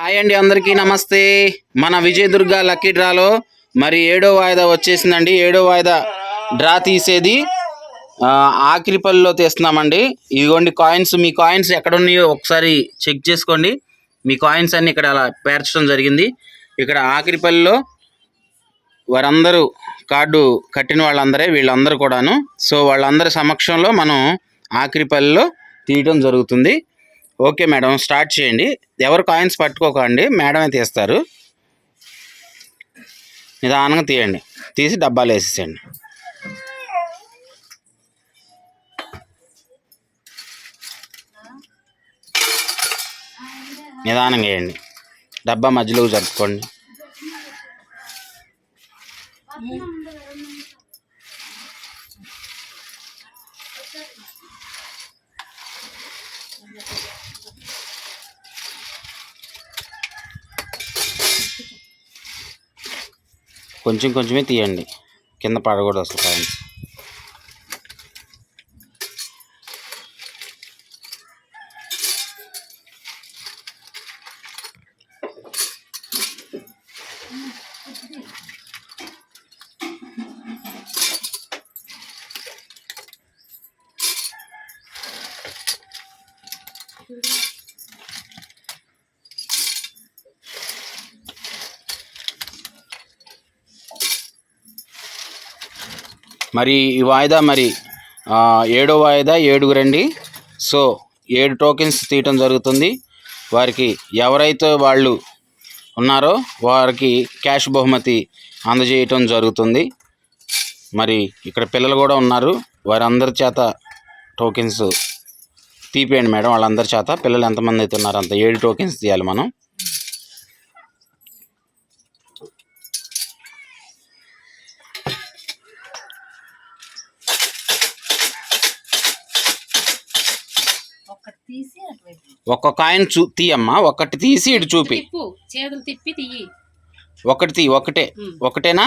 Hi అండి, అందరికీ నమస్తే. మన విజయదుర్గ లక్కీ డ్రాలో మరి 7వ వాయిదా వచ్చేసిందండి. 7వ వాయిదా డ్రా తీసేది ఆకిరిపల్లిలో తీస్తున్నామండి. ఇదిగోండి కాయిన్స్. మీ కాయిన్స్ ఎక్కడ ఉన్నాయో ఒకసారి చెక్ చేసుకోండి. మీ కాయిన్స్ అన్ని ఇక్కడ అలా పేర్చడం జరిగింది. ఇక్కడ ఆకిరిపల్లిలో వారందరూ కార్డు కట్టిన వాళ్ళందరే, వీళ్ళందరూ కూడాను. సో వాళ్ళందరి సమక్షంలో మనం ఆకిరిపల్లిలో తీయడం జరుగుతుంది. ఓకే మేడం, స్టార్ట్ చేయండి. ఎవరు కాయిన్స్ పట్టుకోకండి, మేడమే తీస్తారు. నిదానంగా తీయండి, తీసి డబ్బాలు వేసేసేయండి. నిదానంగా వేయండి, డబ్బా మధ్యలోకి జరుపుకోండి. కొంచెం కొంచెమే తీయండి, కింద పడకూడదు అసలు కాయిన్స్. మరి ఈ వాయిదా మరి 7వ వాయిదా 7 రండి. సో 7 టోకెన్స్ తీయటం జరుగుతుంది. వారికి ఎవరైతే వాళ్ళు ఉన్నారో వారికి క్యాష్ బహుమతి అందజేయటం జరుగుతుంది. మరి ఇక్కడ పిల్లలు కూడా ఉన్నారు, వారందరి చేత టోకెన్స్ తీపియండి మేడం. వాళ్ళందరి చేత పిల్లలు ఎంతమంది అయితే ఉన్నారో అంత 7 టోకెన్స్ తీయాలి మనం. ఒక్క కాయిన్ తీయమ్మా, ఒక్కటి తీసి ఇటు చూపి. ఒకటి తీ, ఒకటేనా?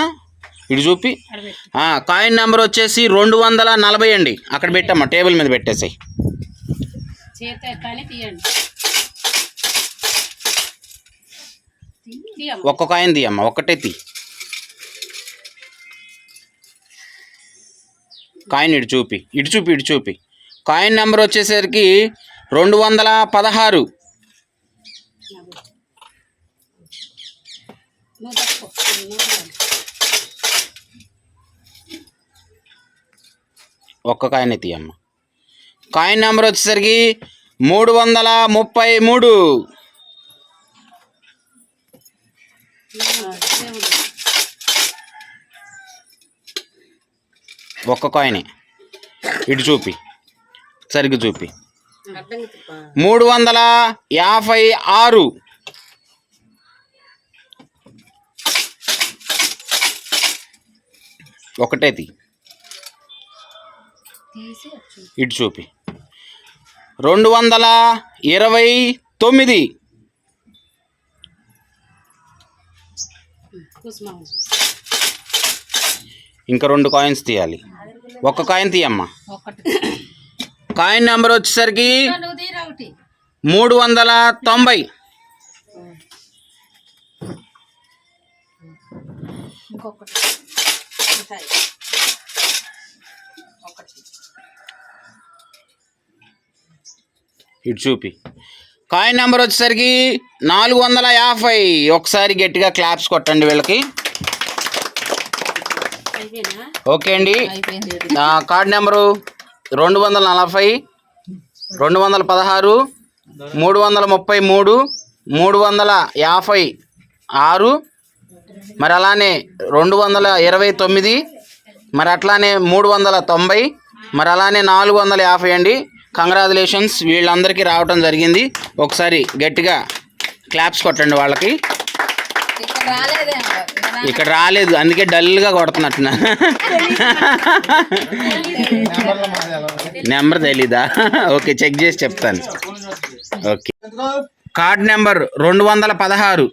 ఇటు చూపి. కాయిన్ నెంబర్ వచ్చేసి 240 అండి. అక్కడ పెట్టమ్మా, టేబుల్ మీద పెట్టేసాయి. ఒక్క కాయిన్ తీయమ్మా, ఒక్కటే తీ. కాయిన్ ఇటు చూపి, ఇటు చూపి. కాయిన్ నెంబర్ వచ్చేసరికి 216. ఒక్క కాయిన్ తీయమ్మ. కాయిన్ నెంబర్ వచ్చేసరికి 333. ఒక్క కాయిన్ ఇటు చూపి, సరిగ్గా చూపి. 356. ఒకటే తీ, ఇటు చూపి. 229. ఇంకా 2 కాయిన్స్ తీయాలి. ఒక్క కాయిన్ తీయమ్మా. కాయిన్ నెంబర్ వచ్చేసరికి 390. ఇటు చూపి. కాయిన్ నెంబర్ వచ్చేసరికి 450. ఒకసారి గట్టిగా క్లాప్స్ కొట్టండి వీళ్ళకి. ఓకే అండి. కార్డ్ నెంబరు 240, 216, 333, 356, మరి అలానే 229, మరి అట్లానే 390, మరి అలానే 450 అండి. కంగ్రాచులేషన్స్, వీళ్ళందరికీ రావటం జరిగింది. ఒకసారి గట్టిగా క్లాప్స్ కొట్టండి వాళ్ళకి. ఇక్కడ రాలేదు, అందుకే డల్గా కొడుతున్నట్టున్నా. నెంబర్ తెలీదా? ఓకే, చెక్ చేసి చెప్తాను. Okay, card number 216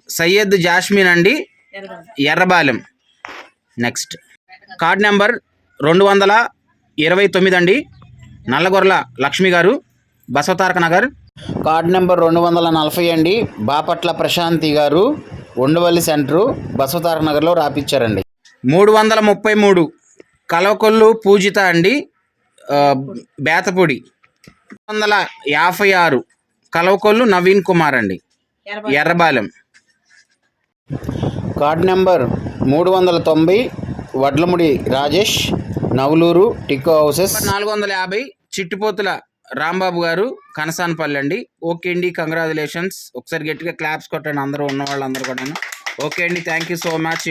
Syed jasmine అండి, ఎర్రబాలెం. నెక్స్ట్ కార్డ్ నెంబర్ 229 అండి, నల్లగొర్ల లక్ష్మి గారు, బసవతారక నగర్. కార్డ్ నెంబర్ 240 అండి. బాపట్ల ప్రశాంతి గారు, ఉండవల్లి సెంటరు, బసవతారక నగర్లో రాపిచ్చారండి. 333 కలవకొల్లు పూజిత అండి, బేతపూడి. 256 కలవకొల్లు నవీన్ కుమార్ అండి, ఎర్రబాలెం. కార్డ్ నెంబర్ 390 వడ్లముడి రాజేష్, నవలూరు టిక్కో హౌసెస్. 450 చిట్టిపోతుల రాంబాబు గారు, కనసానపల్లి అండి. ఓకే అండి, కంగ్రాచులేషన్స్. ఒకసారి గట్టిగా క్లాప్స్ కొట్టండి అందరూ, ఉన్న వాళ్ళందరూ కూడా. ఓకే అండి, థ్యాంక్ యూ సో మచ్.